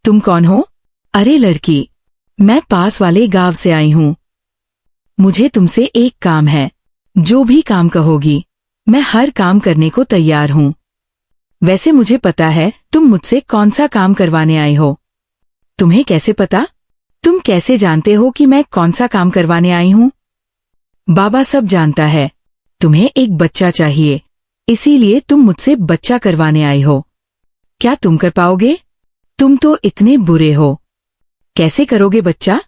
तुम कौन हो? अरे लड़की, मैं पास वाले गांव से आई हूँ। मुझे तुमसे एक काम है। जो भी काम कहोगी, मैं हर काम करने को तैयार हूँ। वैसे मुझे पता है तुम मुझसे कौन सा काम करवाने आई हो। तुम्हें कैसे पता? तुम कैसे जानते हो कि मैं कौन सा काम करवाने आई हूँ? बाबा सब जानता है। तुम्हें एक बच्चा चाहिए, इसीलिए तुम मुझसे बच्चा करवाने आई हो। क्या तुम कर पाओगे? तुम तो इतने बुरे हो। कैसे करोगे बच्चा?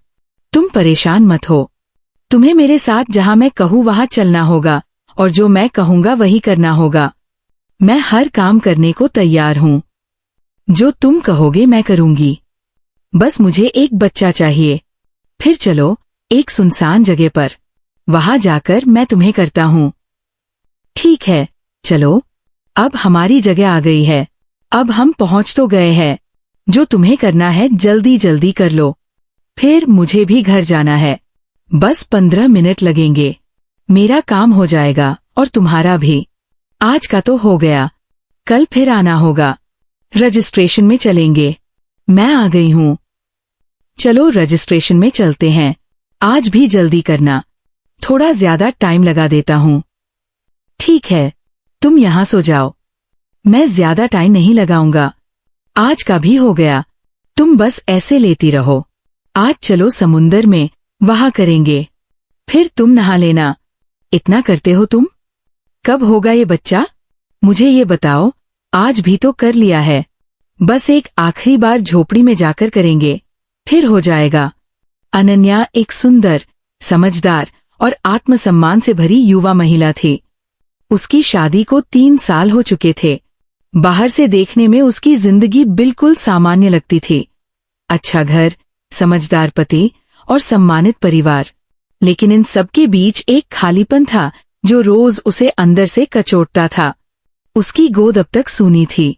तुम परेशान मत हो। तुम्हें मेरे साथ जहां मैं कहूँ वहां चलना होगा और जो मैं कहूंगा वही करना होगा। मैं हर काम करने को तैयार हूँ। जो तुम कहोगे मैं करूंगी। बस मुझे एक बच्चा चाहिए। फिर चलो एक सुनसान जगह पर, वहां जाकर मैं तुम्हें करता हूँ। ठीक है, चलो। अब हमारी जगह आ गई है। अब हम पहुंच तो गए हैं। जो तुम्हें करना है जल्दी जल्दी कर लो। फिर मुझे भी घर जाना है। बस 15 मिनट लगेंगे। मेरा काम हो जाएगा और तुम्हारा भी। आज का तो हो गया, कल फिर आना होगा। रजिस्ट्रेशन में चलेंगे। मैं आ गई हूँ। चलो रजिस्ट्रेशन में चलते हैं। आज भी जल्दी करना, थोड़ा ज्यादा टाइम लगा देता हूँ। ठीक है, तुम यहाँ सो जाओ। मैं ज्यादा टाइम नहीं लगाऊंगा। आज का भी हो गया, तुम बस ऐसे लेती रहो। आज चलो समुंदर में, वहां करेंगे। फिर तुम नहा लेना। इतना करते हो तुम? कब होगा ये बच्चा? मुझे ये बताओ। आज भी तो कर लिया है। बस एक आखिरी बार झोपड़ी में जाकर करेंगे, फिर हो जाएगा। अनन्या एक सुंदर, समझदार और आत्मसम्मान से भरी युवा महिला थी। उसकी शादी को 3 साल हो चुके थे। बाहर से देखने में उसकी जिंदगी बिल्कुल सामान्य लगती थी। अच्छा घर, समझदार पति और सम्मानित परिवार। लेकिन इन सब के बीच एक खालीपन था जो रोज उसे अंदर से कचोटता था। उसकी गोद अब तक सूनी थी।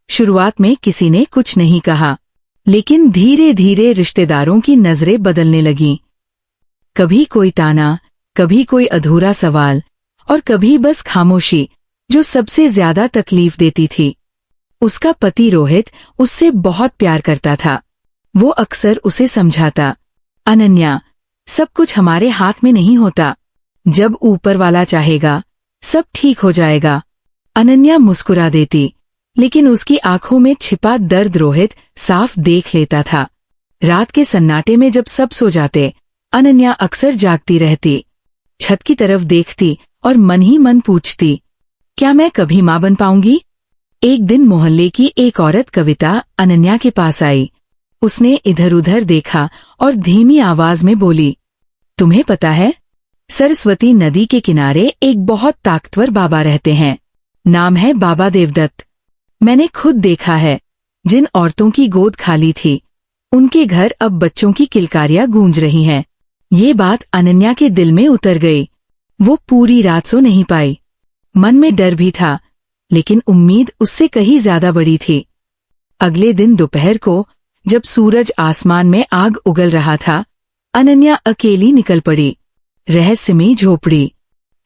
शुरुआत में किसी ने कुछ नहीं कहा, लेकिन धीरे धीरे रिश्तेदारों की नजरें बदलने लगीं। कभी कोई ताना, कभी कोई अधूरा सवाल और कभी बस खामोशी, जो सबसे ज्यादा तकलीफ देती थी। उसका पति रोहित उससे बहुत प्यार करता था। वो अक्सर उसे समझाता, अनन्या, सब कुछ हमारे हाथ में नहीं होता। जब ऊपर वाला चाहेगा, सब ठीक हो जाएगा। अनन्या मुस्कुरा देती, लेकिन उसकी आंखों में छिपा दर्द रोहित साफ देख लेता था। रात के सन्नाटे में जब सब सो जाते, अनन्या अक्सर जागती रहती। छत की तरफ देखती और मन ही मन पूछती, क्या मैं कभी मां बन पाऊंगी? एक दिन मोहल्ले की एक औरत कविता अनन्या के पास आई। उसने इधर उधर देखा और धीमी आवाज में बोली, तुम्हें पता है, सरस्वती नदी के किनारे एक बहुत ताकतवर बाबा रहते हैं। नाम है बाबा देवदत्त। मैंने खुद देखा है। जिन औरतों की गोद खाली थी, उनके घर अब बच्चों की किलकारियां गूंज रही हैं। ये बात अनन्या के दिल में उतर गई। वो पूरी रात सो नहीं पाई। मन में डर भी था, लेकिन उम्मीद उससे कहीं ज्यादा बड़ी थी। अगले दिन दोपहर को, जब सूरज आसमान में आग उगल रहा था, अनन्या अकेली निकल पड़ी। रहस्यमयी झोपड़ी।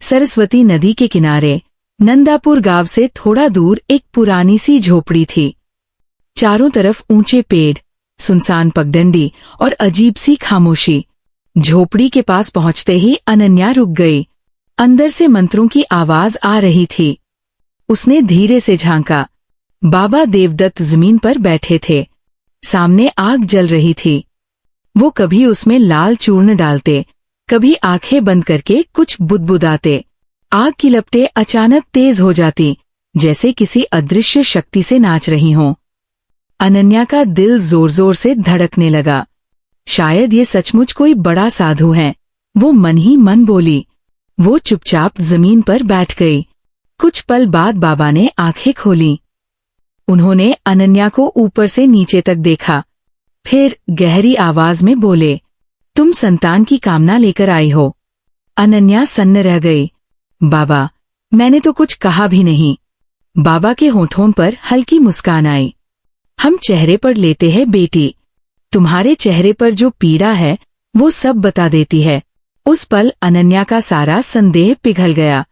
सरस्वती नदी के किनारे नंदापुर गांव से थोड़ा दूर एक पुरानी सी झोपड़ी थी। चारों तरफ ऊंचे पेड़, सुनसान पगडंडी और अजीब सी खामोशी। झोपड़ी के पास पहुंचते ही अनन्या रुक गई। अंदर से मंत्रों की आवाज आ रही थी। उसने धीरे से झांका। बाबा देवदत्त जमीन पर बैठे थे। सामने आग जल रही थी। वो कभी उसमें लाल चूर्ण डालते, कभी आंखें बंद करके कुछ बुदबुदाते। आग की लपटें अचानक तेज हो जाती, जैसे किसी अदृश्य शक्ति से नाच रही हों। अनन्या का दिल जोर जोर से धड़कने लगा। शायद ये सचमुच कोई बड़ा साधु है, वो मन ही मन बोली। वो चुपचाप जमीन पर बैठ गई। कुछ पल बाद बाबा ने आंखें खोली। उन्होंने अनन्या को ऊपर से नीचे तक देखा, फिर गहरी आवाज में बोले, तुम संतान की कामना लेकर आई हो। अनन्या सन्न रह गई। बाबा, मैंने तो कुछ कहा भी नहीं। बाबा के होठों पर हल्की मुस्कान आई। हम चेहरे पर लेते हैं बेटी। तुम्हारे चेहरे पर जो पीड़ा है, वो सब बता देती है। उस पल अनन्या का सारा संदेह पिघल गया।